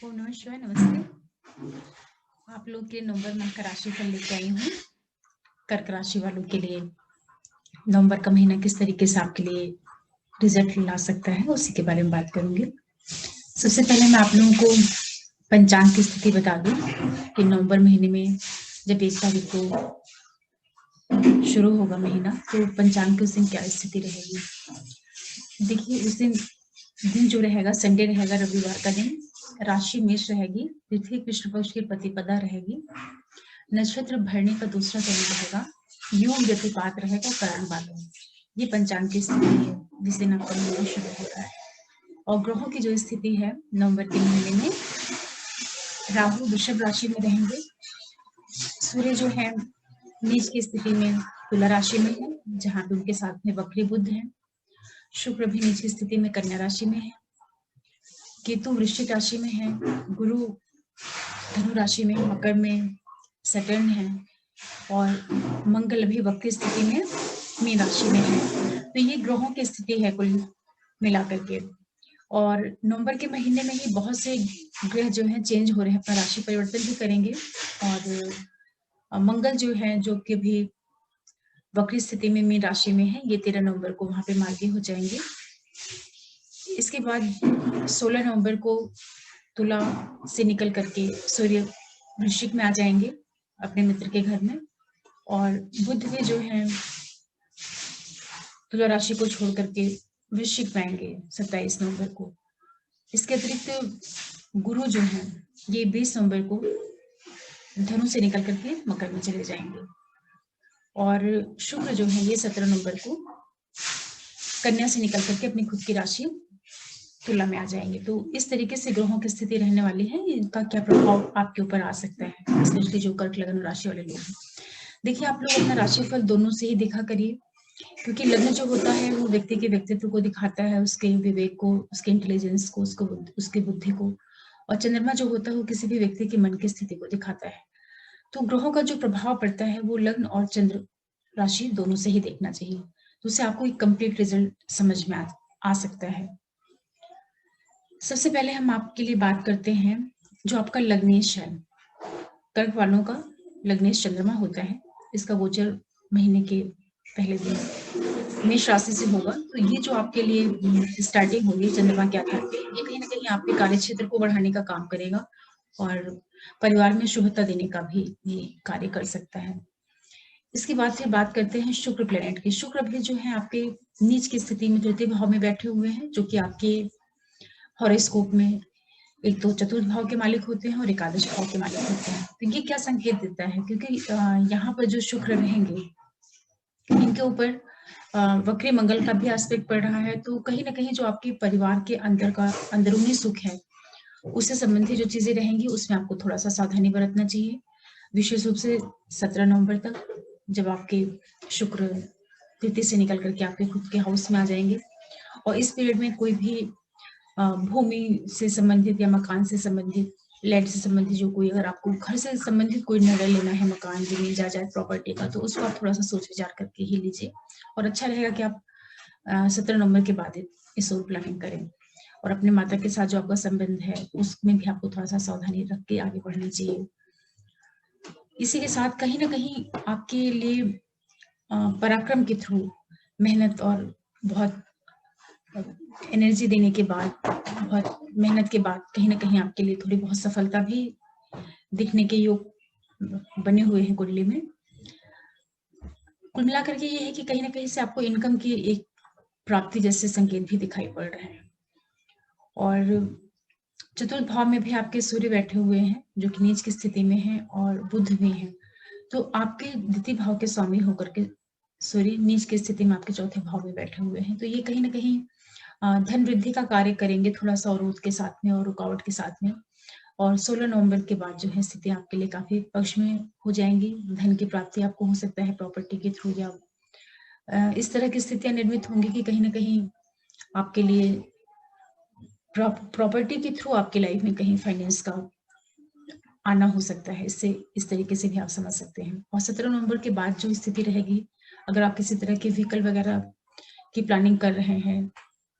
ओम नमः शिवाय। नमस्ते। आप लोग के नवंबर माह का राशिफल लेके आई हूँ। कर्क राशि वालों के लिए नवंबर का महीना किस तरीके से आपके लिए रिजल्ट ला सकता है, उसी के बारे में बात करूंगी। सबसे पहले मैं आप लोगों को पंचांग की स्थिति बता दूं कि नवंबर महीने में जब 1 तारीख को शुरू होगा महीना, तो पंचांग की उस दिन क्या स्थिति रहेगी। देखिए, उस दिन जो रहेगा संडे रहेगा, रविवार का दिन। राशि मेष रहेगी, तिथि कृष्ण पक्ष की प्रतिपदा रहेगी, नक्षत्र भरने का दूसरा चरण रहेगा, योग व्यतिपात रहेगा, करण बाल। ये पंचांग की स्थिति है जिस दिन आपका महीना शुरू हो रहा है। और ग्रहों की जो स्थिति है नवंबर के महीने में, राहु वृषभ राशि में रहेंगे, सूर्य जो है नीच की स्थिति में तुला राशि में है, जहां पे उनके साथ में वक्री बुध है। शुक्र भी नीच की स्थिति में कन्या राशि में है, केतु वृश्चिक राशि में है, गुरु धनु राशि में, मकर में सैटर्न है, और मंगल भी वक्री स्थिति में मीन राशि में है। तो ये ग्रहों की स्थिति है कुल मिलाकर के। और नवंबर के महीने में ही बहुत से ग्रह जो है चेंज हो रहे हैं, अपना राशि परिवर्तन भी करेंगे। और मंगल जो है, जो कि भी वक्री स्थिति में मीन राशि में है, ये 13 नवंबर को वहां पे मार्गी हो जाएंगे। इसके बाद 16 नवंबर को तुला से निकल करके सूर्य वृश्चिक में आ जाएंगे अपने मित्र के घर में, और बुध भी जो है तुला राशि को छोड़ करके वृश्चिक में आएंगे 27 नवंबर को। इसके अतिरिक्त गुरु जो है ये 20 नवंबर को धनु से निकल करके मकर में चले जाएंगे, और शुक्र जो है ये 17 नवंबर को कन्या से निकल करके अपनी खुद की राशि तुला में आ जाएंगे। तो इस तरीके से ग्रहों की स्थिति रहने वाली है। इनका क्या प्रभाव आपके ऊपर आ सकता है, स्पेशली जो कर्क लग्न राशि वाले लोग हैं। देखिए, आप लोग अपना राशिफल दोनों से ही देखा करिए, क्योंकि लग्न जो होता है वो व्यक्ति के व्यक्तित्व को दिखाता है, उसके विवेक को, उसके इंटेलिजेंस को, उसकी बुद्धि को। और चंद्रमा जो होता है वो किसी भी व्यक्ति के मन की स्थिति को दिखाता है। तो ग्रहों का जो प्रभाव पड़ता है वो लग्न और चंद्र राशि दोनों से ही देखना चाहिए, तो उससे आपको एक कंप्लीट रिजल्ट समझ में आ सकता है। सबसे पहले हम आपके लिए बात करते हैं जो आपका लग्नेश है। कर्क वालों का लग्नेश चंद्रमा होता है। इसका गोचर महीने के पहले दिन मेष राशि से होगा। तो ये जो आपके लिए स्टार्टिंग होगी चंद्रमा के आधार पे, ये कहीं ना कहीं आपके कार्य क्षेत्र को बढ़ाने का काम करेगा, और परिवार में शुभता देने का भी ये कार्य कर सकता है। इसके बाद फिर बात करते हैं शुक्र प्लेनेट की। शुक्र भी जो है आपके नीच की स्थिति में तृतीय भाव में बैठे हुए हैं, जो कि आपके हॉरोस्कोप में एक तो चतुर्थ भाव के मालिक होते हैं और एकादश भाव के मालिक होते हैं। तो ये क्या संकेत देता है, क्योंकि यहाँ पर जो शुक्र रहेंगे इनके ऊपर वक्री मंगल का भी एस्पेक्ट पड़ रहा है। तो कहीं ना कहीं जो आपके परिवार के अंदर का अंदरूनी सुख है, उससे संबंधित जो चीजें रहेंगी उसमें आपको थोड़ा सा सावधानी बरतना चाहिए, विशेष रूप से 17 नवंबर तक, जब आपके शुक्र तृतीय से निकल करके आपके खुद के हाउस में आ जाएंगे। और इस पीरियड में कोई भी भूमि से संबंधित या मकान से संबंधित, लैंड से संबंधित, जो कोई अगर आपको घर से संबंधित कोई निर्णय लेना है, मकान, जमीन, जायदाद, प्रॉपर्टी का, तो उसको आप थोड़ा सा सोच विचार करके ही लीजिए। और अच्छा रहेगा कि आप 17 नवंबर के बाद इस ओर प्लानिंग करें। और अपने माता के साथ जो आपका संबंध है उसमें भी आपको थोड़ा सा सावधानी रख के आगे बढ़ना चाहिए। इसी के साथ कहीं ना कहीं आपके लिए पराक्रम के थ्रू मेहनत और बहुत एनर्जी देने के बाद, बहुत मेहनत के बाद कहीं ना कहीं आपके लिए थोड़ी बहुत सफलता भी दिखने के योग बने हुए हैं कुंडली में। कुल मिलाकर के ये है कि कहीं ना कहीं से आपको इनकम की एक प्राप्ति जैसे संकेत भी दिखाई पड़ रहे हैं। और चतुर्थ भाव में भी आपके सूर्य बैठे हुए हैं, जो कि नीच की स्थिति में है, और बुध भी है। तो आपके द्वितीय भाव के स्वामी होकर के सूर्य नीच की स्थिति में आपके चौथे भाव में बैठे हुए हैं। तो ये कहीं ना कहीं धन वृद्धि का कार्य करेंगे, थोड़ा सा अवरोध के साथ में और रुकावट के साथ में। और 16 नवंबर के बाद जो है स्थिति आपके लिए काफी पक्ष में हो जाएंगी। धन की प्राप्ति आपको हो सकता है प्रॉपर्टी के थ्रू, या इस तरह की स्थितियां निर्मित होंगी कि कहीं ना कहीं आपके लिए प्रॉपर्टी के थ्रू आपकी लाइफ में कहीं फाइनेंस का आना हो सकता है। इससे इस तरीके से भी आप समझ सकते हैं। और 17 नवंबर के बाद जो स्थिति रहेगी, अगर आप किसी तरह के व्हीकल वगैरह की प्लानिंग कर रहे हैं,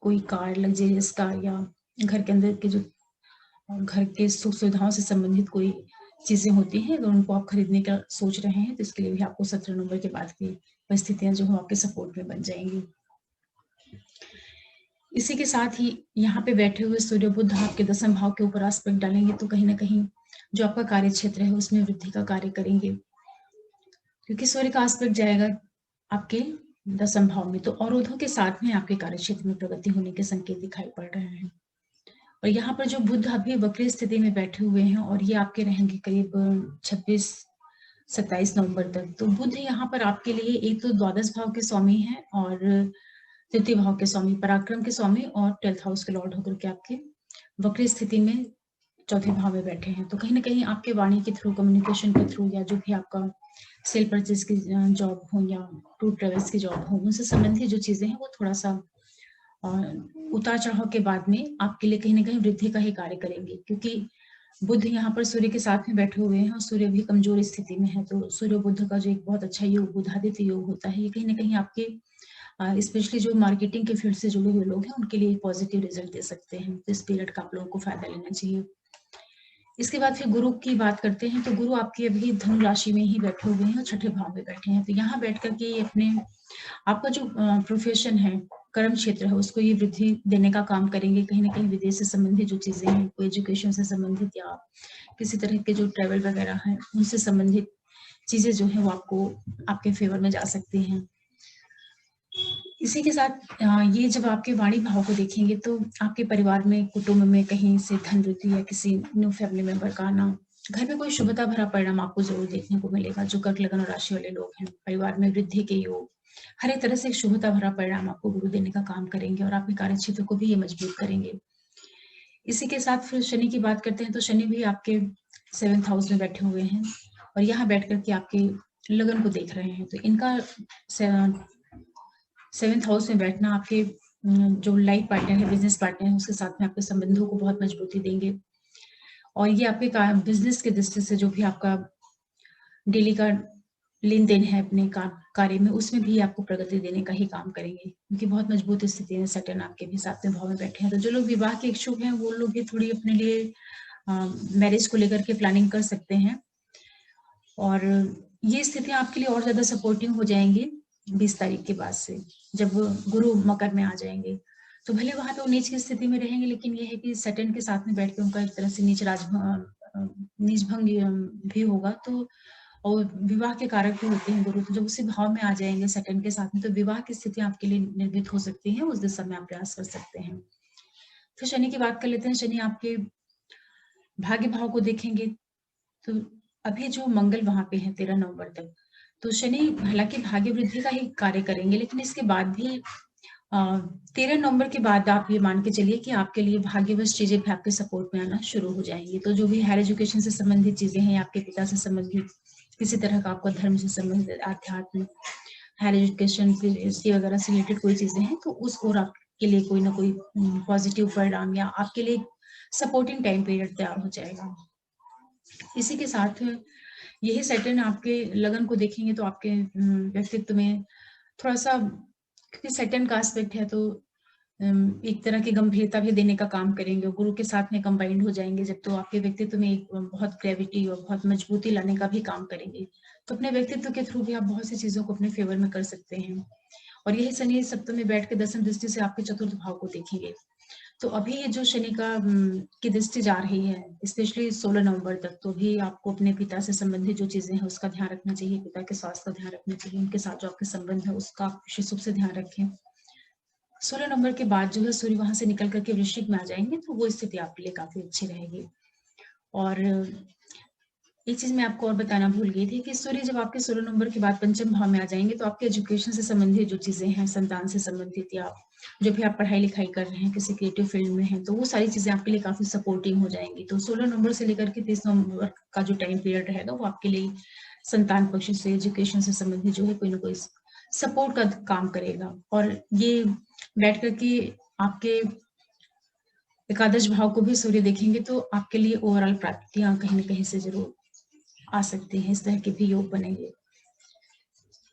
कोई कार, लग्जरियस कार, या घर के अंदर के जो घर के सुख सुविधाओं से संबंधित कोई चीजें होती हैं, अगर उनको आप खरीदने का सोच रहे हैं तो इसके लिए भी आपको 17 नवंबर के बाद की परिस्थितियां जो है आपके सपोर्ट में बन जाएंगी। इसी के साथ ही यहाँ पे बैठे हुए सूर्य बुध आपके 10वें भाव के ऊपर एस्पेक्ट डालेंगे, तो कहीं ना कहीं जो आपका कार्य क्षेत्र है उसमें वृद्धि का कार्य करेंगे, क्योंकि सूर्य का एस्पेक्ट जाएगा आपके 10वें भाव में, तो अवरोधों के साथ में आपके कार्य क्षेत्र में प्रगति होने के संकेत दिखाई पड़ रहे हैं। और यहाँ पर जो बुध अभी वक्री स्थिति में बैठे हुए हैं और ये आपके रहेंगे करीब 26-27 नवंबर तक। तो बुध यहाँ पर आपके लिए एक तो द्वादश भाव के स्वामी है और तृतीय भाव के स्वामी, पराक्रम के स्वामी और 12th हाउस के लॉर्ड होकर के आपके वक्री स्थिति में चौथे भाव में बैठे हैं। तो कहीं ना कहीं आपके वाणी के थ्रू, कम्युनिकेशन के थ्रू, या जो भी आपका सेल परचेज की जॉब हो या टूर ट्रेवल्स की जॉब हो, उनसे संबंधित जो चीजें हैं वो थोड़ा सा उतार चढ़ाव के बाद में आपके लिए कहीं ना कहीं वृद्धि का ही कार्य करेंगे, क्योंकि बुध यहाँ पर सूर्य के साथ में बैठे हुए हैं और सूर्य भी कमजोर स्थिति में है। तो सूर्य बुध का जो एक बहुत अच्छा योग बुधादित्य योग होता है, ये कहीं ना कहीं आपके स्पेशली जो मार्केटिंग के फील्ड से जुड़े हुए लोग हैं उनके लिए पॉजिटिव रिजल्ट दे सकते हैं। तो इस पीरियड का आप लोगों को फायदा लेना चाहिए। इसके बाद फिर गुरु की बात करते हैं, तो गुरु आपकी अभी धनु राशि में ही बैठे हुए हैं और छठे भाव में बैठे हैं। तो यहाँ बैठ करके अपने आपका जो प्रोफेशन है, कर्म क्षेत्र है, उसको ये वृद्धि देने का काम करेंगे। कहीं ना कहीं विदेश से संबंधित जो चीजें हैं, कोई एजुकेशन से संबंधित या किसी तरह के जो ट्रेवल वगैरह है उनसे संबंधित चीजें जो है वो आपको आपके फेवर में जा सकती हैं। इसी के साथ ये जब आपके वाणी भाव को देखेंगे तो आपके परिवार में, कुटुंब में कहीं से धन वृद्धि या किसी न्यू फैमिली मेंबर का आना, घर में कोई शुभता भरा परिणाम आपको जरूर देखने को मिलेगा। जो कर्क लगन और राशि वाले लोग हैं, परिवार में वृद्धि के योग, हर एक तरह से एक शुभता भरा परिणाम आपको गुरु देने का काम करेंगे और आपके कार्य क्षेत्र को भी ये मजबूत करेंगे। इसी के साथ फिर शनि की बात करते हैं, तो शनि भी आपके 7th हाउस में बैठे हुए हैं और यहाँ बैठ करके आपके लगन को देख रहे हैं। तो इनका 7th हाउस में बैठना आपके जो लाइफ पार्टनर है, बिजनेस पार्टनर है, उसके साथ में आपके संबंधों को बहुत मजबूती देंगे। और ये आपके बिजनेस के दृष्टि से जो भी आपका डेली का लेन देन है अपने कार्य में, उसमें भी आपको प्रगति देने का ही काम करेंगे, क्योंकि बहुत मजबूत स्थिति में सैटर्न आपके भी 7वें भाव में बैठे हैं। तो जो लोग विवाह के इच्छुक हैं वो लोग भी थोड़ी अपने लिए मैरिज को लेकर के प्लानिंग कर सकते हैं और ये स्थितियां आपके लिए और ज्यादा सपोर्टिव हो जाएंगी 20 तारीख के बाद से, जब गुरु मकर में आ जाएंगे। तो भले वहां पे वो नीच की स्थिति में रहेंगे, लेकिन ये है कि सैटर्न के साथ में बैठ के उनका एक तरह से नीच भंग भी होगा। तो और विवाह के कारक भी होते हैं गुरु, तो जब उसी भाव में आ जाएंगे सैटर्न के साथ में, तो विवाह की स्थिति आपके लिए निर्मित हो सकती है। उस दिशा में आप प्रयास कर सकते हैं। फिर शनि की बात कर लेते हैं। शनि आपके भाग्य भाव को देखेंगे तो अभी जो मंगल वहां पे है 13 नवंबर तक, तो शनि हालांकि भाग्य वृद्धि का ही कार्य करेंगे, लेकिन इसके बाद भी 13 नवंबर के बाद आप ये मान के चलिए कि आपके लिए भाग्यवश चीजें भी आपके सपोर्ट में आना शुरू हो जाएंगी। तो जो भी हायर एजुकेशन से संबंधित चीजें हैं, आपके पिता से संबंधित किसी तरह का आपका धर्म से संबंधित, आध्यात्म, हायर एजुकेशन पीएचडी वगैरह से रिलेटेड कोई चीजें हैं, तो उस ओर आपके लिए कोई ना कोई पॉजिटिव परिणाम या आपके लिए सपोर्टिंग टाइम पीरियड तैयार हो जाएगा। इसी के साथ यही सैटर्न आपके लगन को देखेंगे तो आपके व्यक्तित्व में थोड़ा सा, क्योंकि सैटर्न का एस्पेक्ट है तो एक तरह की गंभीरता भी देने का काम करेंगे, गुरु के साथ में कंबाइंड हो जाएंगे जब, तो आपके व्यक्तित्व में एक बहुत ग्रेविटी और बहुत मजबूती लाने का भी काम करेंगे। तो अपने व्यक्तित्व के थ्रू भी आप बहुत सी चीजों को अपने फेवर में कर सकते हैं। और यही शनि सप्तम में बैठ के 10वीं दृष्टि से आपके चतुर्थ भाव को देखेंगे। तो अभी ये जो शनि का की दृष्टि जा रही है स्पेशली 16 नवंबर तक, तो भी आपको अपने पिता से संबंधित जो चीजें हैं उसका ध्यान रखना चाहिए, पिता के स्वास्थ्य का ध्यान रखना चाहिए, उनके साथ जो आपके संबंध है उसका विशेष रूप से ध्यान रखें। 16 नवंबर के बाद जो है सूर्य वहां से निकल करके वृश्चिक में आ जाएंगे, तो वो स्थिति आपके लिए काफी अच्छी रहेगी। और एक चीज मैं आपको और बताना भूल गई थी कि सूर्य जब आपके 16 नवंबर के बाद पंचम भाव में आ जाएंगे, तो आपके एजुकेशन से संबंधित जो चीजें हैं, संतान से संबंधित या जो भी आप पढ़ाई लिखाई कर रहे हैं, किसी क्रिएटिव फील्ड में हैं, तो वो सारी चीजें आपके लिए काफी सपोर्टिव हो जाएंगी। तो 16 नवंबर से लेकर के 30 नवंबर का जो टाइम पीरियड रहेगा वो आपके लिए संतान पक्ष से, एजुकेशन से संबंधित जो है कोई ना कोई सपोर्ट का काम करेगा। और ये बैठ करके आपके एकादश भाव को भी सूर्य देखेंगे तो आपके लिए ओवरऑल प्राप्तियां कहीं ना कहीं से जरूर आ सकते हैं, इस तरह के भी योग बनेंगे।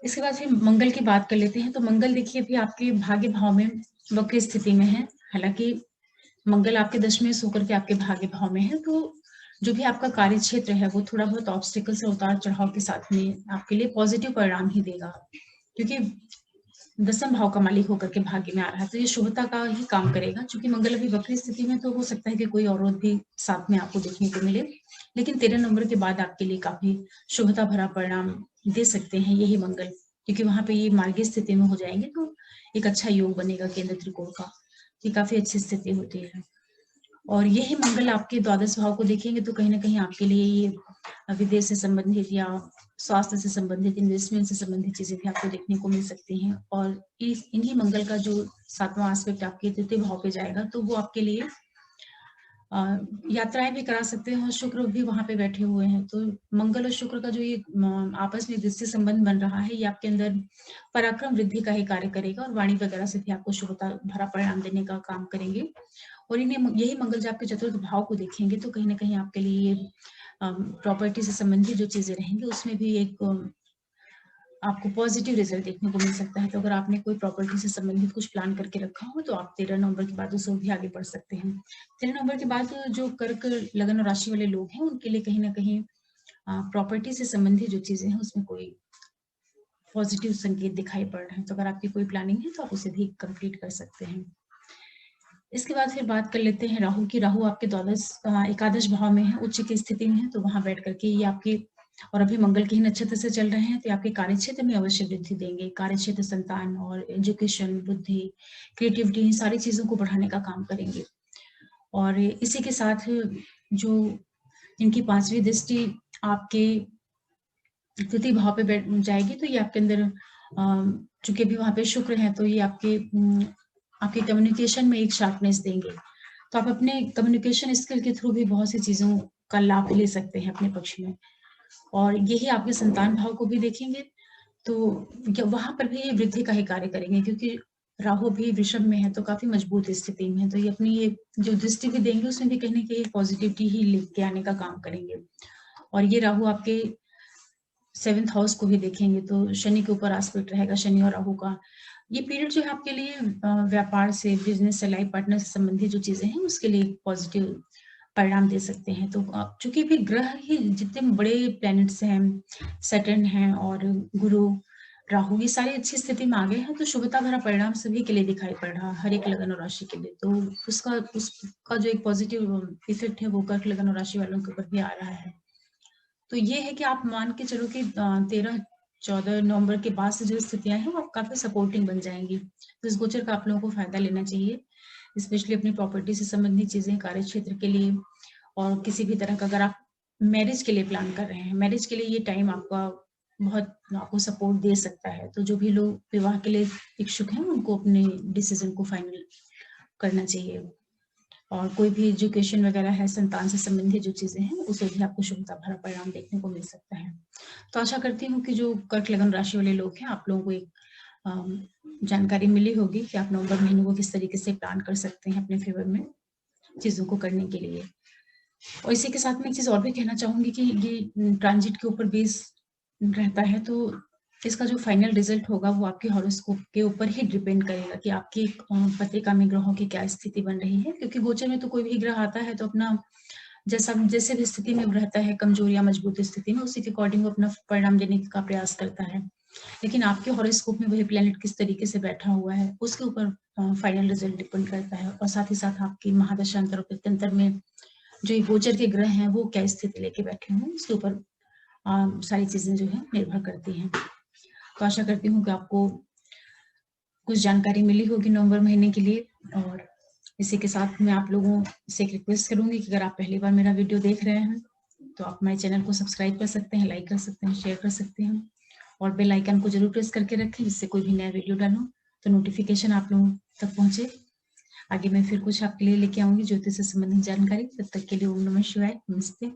इसके बाद फिर मंगल की बात कर लेते हैं। तो मंगल देखिए अभी आपके भाग्य भाव में वक्र स्थिति में है। हालांकि मंगल आपके दशमें से होकर के आपके भाग्य भाव में है, तो जो भी आपका कार्य क्षेत्र है वो थोड़ा बहुत ऑब्स्टिकल से उतार चढ़ाव के साथ में आपके लिए पॉजिटिव परिणाम ही देगा, क्योंकि दसम भाव का मालिक होकर के भाग्य में आ रहा है, तो ये शुभता का ही काम करेगा। चूंकि मंगल अभी वक्री स्थिति में, तो हो सकता है कि कोई अवरोध भी साथ में आपको देखने को मिले, लेकिन 13 नवंबर के बाद आपके लिए काफी शुभता भरा परिणाम दे सकते हैं यही मंगल, क्योंकि वहां पे ये मार्गीय स्थिति में हो जाएंगे, तो एक अच्छा योग बनेगा केंद्र त्रिकोण का। ये काफी अच्छी स्थिति होती है। और यही मंगल आपके द्वादश भाव को देखेंगे तो कहीं ना कहीं आपके लिए ये विदेश से संबंधित या स्वास्थ्य से संबंधित, इन्वेस्टमेंट से संबंधित चीजें भी आपको देखने को मिल सकती हैं। और इन्हीं मंगल का जो 7वां एस्पेक्ट आपके तृतीय भाव पे जाएगा, तो वो आपके लिए यात्राएं भी करा सकते हैं, और शुक्र भी वहां पे बैठे हुए हैं। तो मंगल और शुक्र का जो ये आपस में दृष्टि संबंध बन रहा है, ये आपके अंदर पराक्रम वृद्धि का ही कार्य करेगा, और वाणी वगैरह से भी आपको शुभता भरा परिणाम देने का काम करेंगे। और इन्हें यही मंगल जब आपके चतुर्थ भाव को देखेंगे, तो कहीं ना कहीं आपके लिए प्रॉपर्टी से संबंधित जो चीजें रहेंगी उसमें भी एक आपको पॉजिटिव रिजल्ट देखने को मिल सकता है। तो अगर आपने कोई प्रॉपर्टी से संबंधित कुछ प्लान करके रखा हो, तो आप 13 नवंबर के बाद उससे भी आगे बढ़ सकते हैं। 13 नवंबर के बाद जो कर्क लगन और राशि वाले लोग हैं, उनके लिए कहीं ना कहीं प्रॉपर्टी से संबंधित जो चीजें हैं उसमें कोई पॉजिटिव संकेत दिखाई पड़ रहे हैं। तो अगर आपकी कोई प्लानिंग है तो आप उसे भी कंप्लीट कर सकते हैं। इसके बाद फिर बात कर लेते हैं राहु की। राहु आपके एकादश भाव में है, उच्च की स्थिति में है, तो वहां बैठ करके ये आपके, और अभी मंगल के ही नक्षत्र से चल रहे हैं, तो आपके कार्य क्षेत्र में अवश्य वृद्धि देंगे। कार्य क्षेत्र, संतान और एजुकेशन, बुद्धि, क्रिएटिविटी, इन सारी चीजों को बढ़ाने का काम करेंगे। और इसी के साथ जो इनकी 5वीं दृष्टि आपके तृतीय भाव पे बैठ जाएगी, तो ये आपके अंदर चूंकि अभी वहां पे शुक्र है, तो ये आपके कम्युनिकेशन में एक शार्पनेस देंगे। तो आप अपने कम्युनिकेशन स्किल के थ्रू भी बहुत सी चीजों का लाभ ले सकते हैं अपने पक्ष में। और यही आपके संतान भाव को भी देखेंगे, तो वहां पर भी ये वृद्धि का ही कार्य करेंगे, क्योंकि राहु भी वृषभ में है, तो काफी मजबूत स्थिति में है। तो ये अपनी ये जो दृष्टि भी देंगे उसमें भी कहीं ना कहीं पॉजिटिविटी ही लेके आने का काम करेंगे। और ये राहु आपके 7th हाउस को भी देखेंगे, तो शनि के ऊपर एस्पेक्ट रहेगा, शनि और राहु का। ये पीरियड जो है आपके लिए व्यापार से, बिजनेस से, लाइफ पार्टनर से संबंधित जो चीजें हैं उसके लिए पॉजिटिव परिणाम दे सकते हैं। तो चूंकि भी ग्रह ही जितने बड़े प्लैनेट्स हैं, सैटर्न हैं और गुरु, राहु, ये सारी अच्छी स्थिति में आ गए हैं, तो शुभता भरा परिणाम सभी के लिए दिखाई पड़ रहा है, हर एक लगन और राशि के लिए। तो उसका जो एक पॉजिटिव इफेक्ट है वो कर्क लगन और राशि वालों के ऊपर भी आ रहा है। तो ये है कि आप मान के चलो कि 13-14 नवंबर के बाद से जो स्थितियां हैं वो काफी सपोर्टिंग बन जाएंगी। तो इस गोचर का आप लोगों को फायदा लेना चाहिए, स्पेशली अपनी प्रॉपर्टी से संबंधित चीजें, कार्य क्षेत्र के लिए, और किसी भी तरह का अगर आप मैरिज के लिए प्लान कर रहे हैं, मैरिज के लिए ये टाइम आपका बहुत आपको सपोर्ट दे सकता है। तो जो भी लोग विवाह के लिए इच्छुक हैं उनको अपने डिसीजन को फाइनल करना चाहिए। और कोई भी एजुकेशन वगैरह है, संतान से संबंधित जो चीजें हैं, उसे भी आपको शुभता भरा परिणाम देखने को मिल सकता है। तो आशा करती हूँ कि जो कर्क लगन राशि वाले लोग हैं, आप लोगों को एक जानकारी मिली होगी कि आप नवंबर महीने को किस तरीके से प्लान कर सकते हैं अपने फेवर में चीजों को करने के लिए। और इसी के साथ में एक चीज और भी कहना चाहूंगी कि ये ट्रांजिट के ऊपर बेस रहता है, तो इसका जो फाइनल रिजल्ट होगा वो आपके हॉरोस्कोप के ऊपर ही डिपेंड करेगा कि आपकी पत्रिका में ग्रहों की क्या स्थिति बन रही है। क्योंकि गोचर में तो कोई भी ग्रह आता है तो अपना जैसे भी स्थिति में रहता है, कमजोर या मजबूत स्थिति में, उसी के अकॉर्डिंग वो अपना परिणाम देने का प्रयास करता है। लेकिन आपके हॉरोस्कोप में वही प्लेनेट किस तरीके से बैठा हुआ है उसके ऊपर फाइनल रिजल्ट डिपेंड करता है। और साथ ही साथ आपकी महादशांतर और पित्यंतर में जो गोचर के ग्रह हैं वो क्या स्थिति लेके बैठे हुए, उसके ऊपर सारी चीजें जो है निर्भर करती हैं। तो आशा करती हूँ कि आपको कुछ जानकारी मिली होगी नवंबर महीने के लिए। और इसी के साथ मैं आप लोगों से एक रिक्वेस्ट करूंगी कि अगर आप पहली बार मेरा वीडियो देख रहे हैं तो आप हमारे चैनल को सब्सक्राइब कर सकते हैं, लाइक कर सकते हैं, शेयर कर सकते हैं, और बेल आइकन को जरूर प्रेस करके रखें, जिससे कोई भी नया वीडियो डालूं तो नोटिफिकेशन आप लोगों तक पहुंचे। आगे मैं फिर कुछ आपके लिए लेके आऊंगी ज्योतिष से संबंधित जानकारी। तब तक के लिए ओम नमः शिवाय, नमस्ते।